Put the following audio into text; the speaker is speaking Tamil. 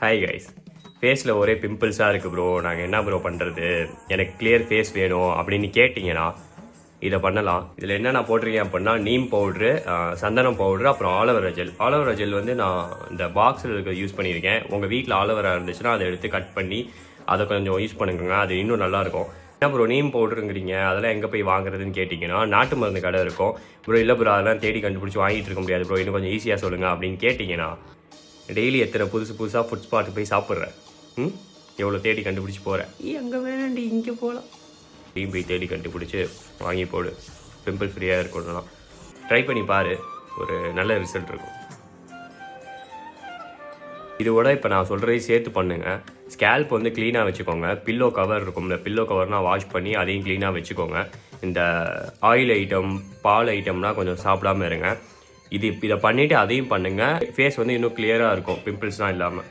Hi guys. ஃபேஸில் ஒரே பிம்பிள்ஸாக இருக்குது ப்ரோ, நாங்கள் என்ன ப்ரோ பண்ணுறது, எனக்கு கிளியர் ஃபேஸ் வேணும் அப்படின்னு கேட்டிங்கன்னா இதை பண்ணலாம். இதில் என்ன நான் போட்டிருக்கேன் அப்படின்னா நீம் பவுட்ரு, சந்தனம் பவுட்ரு, அப்புறம் ஆலோவேரா ஜெல். ஆலோவேரா ஜெல் வந்து நான் இந்த பாக்ஸில் இருக்க யூஸ் பண்ணியிருக்கேன். உங்கள் வீட்டில் ஆலோவேரா இருந்துச்சுன்னா அதை எடுத்து கட் பண்ணி அதை கொஞ்சம் யூஸ் பண்ணுங்க, அது இன்னும் நல்லாயிருக்கும். என்ன ப்ரோ நீம் பவுடருங்கிறீங்க, அதெல்லாம் எங்கே போய் வாங்குறதுன்னு கேட்டிங்கன்னா நாட்டு மருந்து கடை இருக்கும் ப்ரோ. இல்லை ப்ரோ அதெல்லாம் தேடி கண்டுபிடிச்சி வாங்கிட்டு இருக்க முடியாது ப்ரோ, இன்னும் கொஞ்சம் ஈஸியாக சொல்லுங்கள் அப்படின்னு கேட்டிங்கன்னா டெய்லி எத்தனை புதுசாக ஃபுட் ஸ்பாட்டுக்கு போய் சாப்பிட்றேன். எவ்வளோ தேடி கண்டுபிடிச்சி போகிறேன், அங்கே வேணாண்டி இங்கே போகலாம், டீம் போய் தேடி கண்டுபிடிச்சி வாங்கி போடு, பிம்பிள் ஃப்ரீயாக இருக்கணும்லாம் ட்ரை பண்ணி பாரு, ஒரு நல்ல ரிசல்ட் இருக்கும். இதோட இப்போ நான் சொல்கிறதையும் சேர்த்து பண்ணுங்கள். ஸ்கேல்ப் வந்து க்ளீனாக வச்சுக்கோங்க. பில்லோ கவர் இருக்கும், இந்த பில்லோ கவர்னால் வாஷ் பண்ணி அதையும் க்ளீனாக வச்சுக்கோங்க. இந்த ஆயில் ஐட்டம் பால் ஐட்டம்லாம் கொஞ்சம் சாப்பிடாமல் இருங்க. இதை பண்ணிவிட்டு அதையும் பண்ணுங்கள். ஃபேஸ் வந்து இன்னும் கிளியராக இருக்கும், பிம்பிள்ஸ்லாம் இல்லாமல்.